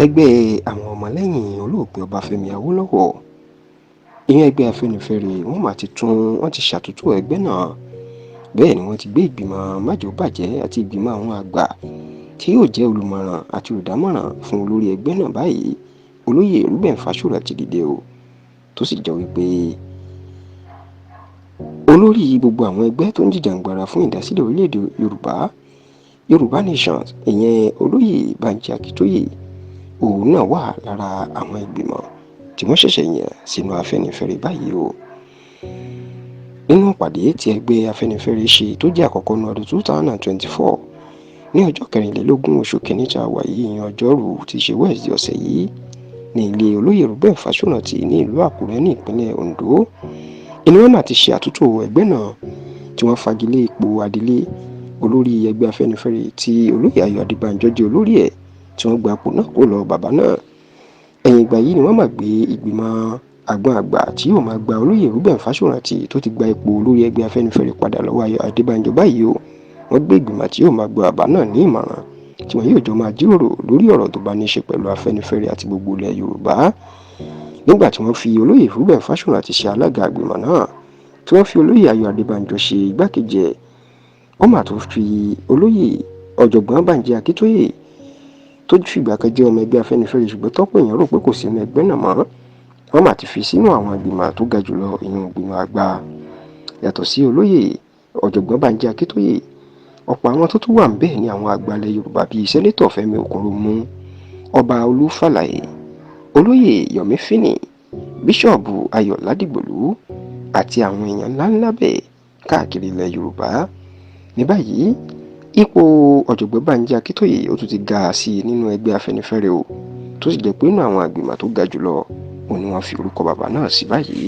Ẹgbẹ́ àwọn ọmọlẹ́yìn olóògbé Ọbáfẹ́mi Awólọ́wọ̀ ìyẹn ẹgbẹ́ Afenifere wọ́n ti ṣàtúntò ẹgbẹ́ náà. Bẹ́ẹ̀ ni wọ́n ti gbé ìgbìmọ̀ májòbàjẹ́ àti ìgbìmọ̀ àwọn àgbà tí yóò jẹ́ olùmọ̀ràn àti olùdámọ̀ràn fún olórí ẹgbẹ́ náà báyìí, olóyè Fasoranti dìde o, tó sì jẹ́ wípé olórí gbogbo àwọn ẹgbẹ́ tó ń jìjàǹgbara fún ìdásílẹ̀ orílẹ̀-èdè Yorùbá Nation ìyẹn olóyè Banji Akíntóyè òun náà wà lára àwọn ìgbìmọ̀ tí wọ́n ṣẹ̀ṣẹ̀ yàn sínú Afẹ́nifẹ́re báyìí o. Nínú ìpàdé tí ẹgbẹ́ Afẹ́nifẹ́re ṣe tó jẹ́ àkọ́kọ́ ní ọdún 2024 ní ọjọ́ 24 oṣù kìíní tá a wà yìí, ìyẹn ọjọ́rú tí í ṣe Wednesday ọ̀sẹ̀ yìí, ní ilé olóyè Fasoranti ní ìlú Àkúrẹ́ ní ìpínlẹ̀ Ondo, ni wọ́n máa ti ṣe àtúntò ẹgbẹ́ náà tí wọ́n fagilé ipò adelé olórí ẹgbẹ́ Afẹ́nifẹ́re tí olóyè Adebanjo jẹ́ olórí ẹ̀, tí wọ́n gba ipò náà kó lọ bàbá náà. Ẹ̀yìn ìgbà yìí ni wọ́n máa gbé ìgbìmọ̀ àgbọn àgbà tí yóò máa gba olóyè Fasoranti tó ti gba ipò olórí ẹgbẹ́ Afẹ́nifẹ́re padà lọ́wọ́ Adebanjo báyìí o. Wọ́n gbé ìgbìmọ̀ tí yóò máa gba bàbá náà ní ìmọ̀ràn tí wọ́n yóò jọ máa jíròrò lórí ọ̀rọ̀ tó bá ní ṣe pẹ̀lú Afẹ́nifẹ́re àti gbogbo ilẹ̀ Yorùbá. Nígbà tí wọ́n fi olóyè Fasoranti ṣe alága ìgbìmọ̀ náà, tí wọ́n fi olóyè Adebanjo ṣe igbákejì ẹ̀, wọ́n máa tún fi olóyè ọ̀jọ̀gbọ́n Banji Akíntóyè tó fìgbà kan jẹ́ ọmọ ẹgbẹ́ Afẹ́nifẹ́re ṣùgbọ́n tọ́pọ̀ èèyàn rò pé kò sí inú ẹgbẹ́ náà mọ́, wọ́n máa ti fi sínú àwọn ìgbìmọ̀ tó ga jùlọ, ìyẹn ìgbìmọ̀ àgbà. Yàtọ̀ sí olóyè ọ̀jọ̀gbọ́n Banji Akíntóyè, ọ̀pọ̀ àwọn tó tún wà ń bẹ̀ ni àwọn àgbàlẹ̀ Yorùbá bíi sẹ́nétọ̀ Fẹ́mi Òkúnròmú, ọba Olúfàlàyé, olóyè Yomi Fini, bíṣọ̀bù Ayọ̀ Ládìgbòlú àti àwọn èèyàn ńláńlá bẹ́ẹ̀ káàkiri ilẹ̀ Yorùbá. Ní báyìí, ipò ọ̀jọ̀gbọ́n Banji Akíntóyè ó tún ti ga sí i nínú ẹgbẹ́ Afẹ́nifẹ́re o, tó sì jẹ́ pé inú àwọn àgbìmọ̀ tó ga jùlọ òun ni wọ́n fi orúkọ bàbá náà sí báyìí.